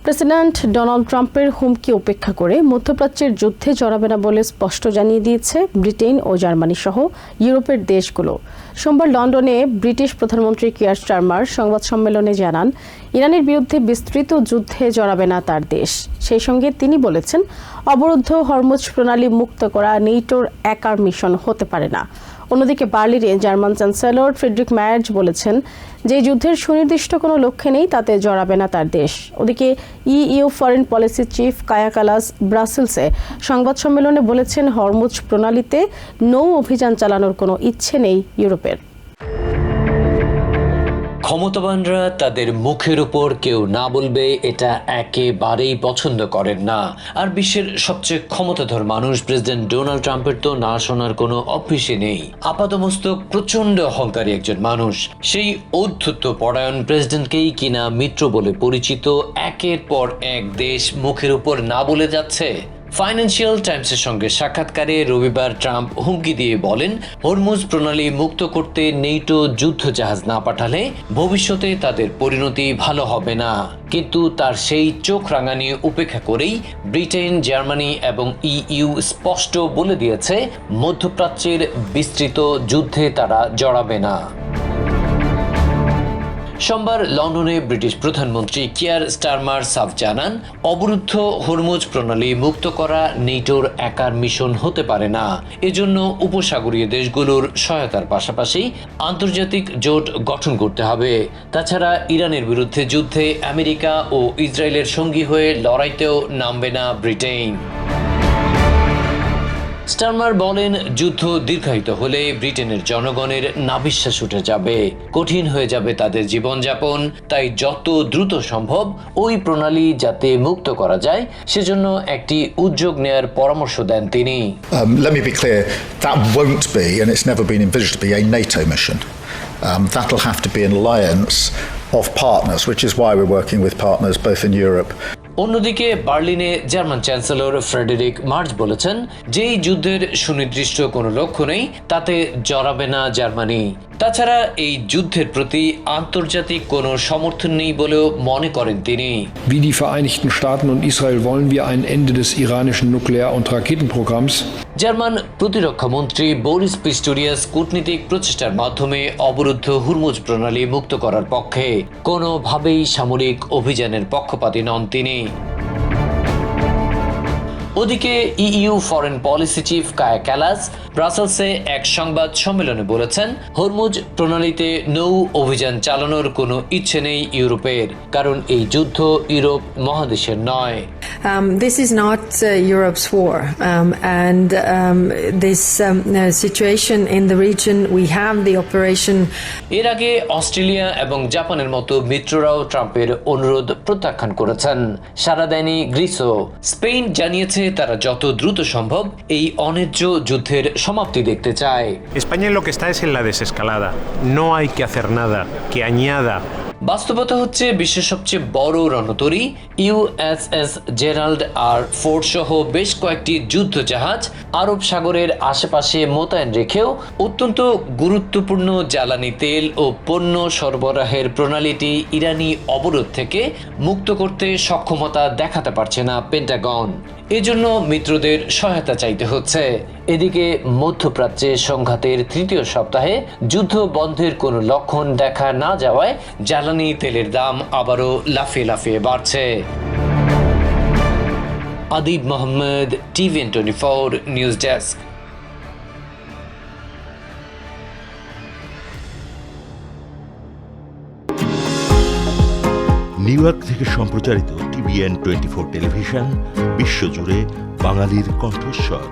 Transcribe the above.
President Donald ট্রাম্পের হুমকি উপেক্ষা করে মধ্যপ্রাচ্যের যুদ্ধে জড়াবে না বলে স্পষ্ট জানিয়ে দিয়েছে ব্রিটেন ও জার্মানি সহ ইউরোপের দেশগুলো। সোমবার লন্ডনে ব্রিটিশ প্রধানমন্ত্রী কিয়ার স্টারমার সংবাদ সম্মেলনে জানান, ইরানের বিরুদ্ধে বিস্তৃত যুদ্ধে জড়াবে না তার দেশ। সেই সঙ্গে তিনি বলেছেন, অবরুদ্ধ হরমুজ প্রণালী মুক্ত করা নেটোর একার মিশন হতে পারে না। অন্যদিকে বার্লিনে জার্মান চ্যান্সেলর ফ্রিডরিখ ম্যার্জ বলেছেন, যে যুদ্ধের সুনির্দিষ্ট কোনো লক্ষ্যে নেই তাতে জড়াবে না তার দেশ। ওদিকে ইইউ ফরেন পলিসি চিফ কায়া কালাস ব্রাসেলসে সংবাদ সম্মেলনে বলেছেন, হরমুজ প্রণালীতে নৌ অভিযান চালানোর কোনো ইচ্ছে নেই ইউরোপের। ক্ষমতাবানরা তাদের মুখের উপর কেউ না বলবে এটা একেবারেই পছন্দ করেন না। আর বিশ্বের সবচেয়ে ক্ষমতাধর মানুষ প্রেসিডেন্ট ডোনাল্ড ট্রাম্পের তো না শোনার কোনো অভ্যেসই নেই। আপাতমস্তক প্রচন্ড অহংকারী একজন মানুষ। সেই ঔদ্ধত্য পরায়ণ প্রেসিডেন্টকেই কিনা মিত্র বলে পরিচিত একের পর এক দেশ মুখের উপর না বলে যাচ্ছে। ফাইন্যান্সিয়াল টাইমসের সঙ্গে সাক্ষাৎকারে রবিবার ট্রাম্প হুমকি দিয়ে বলেন, হরমুজ প্রণালী মুক্ত করতে নেটো যুদ্ধ জাহাজ না পাঠালে ভবিষ্যতে তাদের পরিণতি ভালো হবে না। কিন্তু তার সেই চোখ রাঙানি উপেক্ষা করেই ব্রিটেন, জার্মানি এবং ইইউ স্পষ্ট বলে দিয়েছে, মধ্যপ্রাচ্যের বিস্তৃত যুদ্ধে তারা জড়াবে না। সোমবার লন্ডনে ব্রিটিশ প্রধানমন্ত্রী কিয়ার স্টারমার সাফ জানান, অবরুদ্ধ হরমুজ প্রণালী মুক্ত করা নেটোর একার মিশন হতে পারে না। এজন্য উপসাগরীয় দেশগুলোর সহায়তার পাশাপাশি আন্তর্জাতিক জোট গঠন করতে হবে। তাছাড়া ইরানের বিরুদ্ধে যুদ্ধে আমেরিকা ও ইসরায়েলের সঙ্গী হয়ে লড়াইতেও নামবে না ব্রিটেন। স্টারমার বলেন, যুদ্ধ দীর্ঘায়িত হলে ব্রিটেনের জনগণের নাভিশ্বাস উঠে যাবে, কঠিন হয়ে যাবে তাদের জীবনযাপন। তাই যত দ্রুত সম্ভব ওই প্রণালী যাতে মুক্ত করা যায় সেজন্য একটি উদ্যোগ নেয়ার পরামর্শ দেন তিনি। Let me be clear, that won't be, and it's never been envisaged to be, a NATO mission. That'll have to be an alliance of partners, which is why we're working with partners both in Europe. অন্যদিকে বার্লিনে German chancellor Frederic merge বলেছেন, যেই যুদ্ধের সুনির্দিষ্ট কোনো লক্ষ্য নেই তাতে জড়াবে না জার্মানি। তাছাড়া এই যুদ্ধের প্রতি আন্তর্জাতিক কোনো সমর্থন নেই বলেও মনে করেন তিনি। Wie die Vereinigten Staaten und Israel wollen wir ein Ende des iranischen Nuklear- und Raketenprogramms. German প্রতিরক্ষা মন্ত্রী বোরিস পিস্টোরিয়াস কূটনীতিক প্রচেষ্টার মাধ্যমে অবরুদ্ধ হরমুজ প্রণালী মুক্ত করার পক্ষে, কোনোভাবেই সামরিক অভিযানের পক্ষপাতী নন তিনি। ওদিকে ইইউ ফরেন পলিসি চিফ কায়া কালাস ব্রাসেলসে এক সংবাদ সম্মেলনে বলেছেন, হরমুজ প্রণালীতে নৌ অভিযান চালানোর কোনো ইচ্ছে নেই ইউরোপের, কারণ এই যুদ্ধ ইউরোপ মহাদেশের নয়। This is not Europe's war, and this situation in the region, we have the operation. এর আগে অস্ট্রেলিয়া এবং জাপানের মতো মিত্ররাও ট্রাম্পের অনুরোধ প্রত্যাখ্যান করেছেন, সাড়া দেয়নি গ্রিসও। স্পেন জানিয়েছে তারা যত দ্রুত সম্ভব এই অন্যায্য যুদ্ধের সমাপ্তি দেখতে চায়। España lo que está es en la desescalada. No hay que hacer nada que añada. বাস্তবতা হচ্ছে বিশ্বের সবচেয়ে বড় রণতরী ইউএসএস জেরাল্ড আর ফোর্ড সহ বেশ কয়েকটি যুদ্ধ জাহাজ আরব সাগরের আশেপাশে মোতায়েন রেখেও অত্যন্ত গুরুত্বপূর্ণ জ্বালানি তেল ও পণ্য সরবরাহের প্রণালীটি ইরানি অবরোধ থেকে মুক্ত করতে সক্ষমতা দেখাতে পারছে না পেন্টাগন। এজন্য মিত্রদের সহায়তা চাইতে হচ্ছে। এদিকে মধ্যপ্রাচ্যে সংঘাতের তৃতীয় সপ্তাহে যুদ্ধ বন্ধের কোনো লক্ষণ দেখা না যাওয়ায় জ্বালানি তেলের দাম আবারও লাফিয়ে লাফিয়ে বাড়ছে। Adib Mohammad, TVN 24 news desk. New York থেকে সম্প্রচারিত টিভিএন 24 টেলিভিশন বিশ্বজুড়ে বাঙালির কণ্ঠস্বর।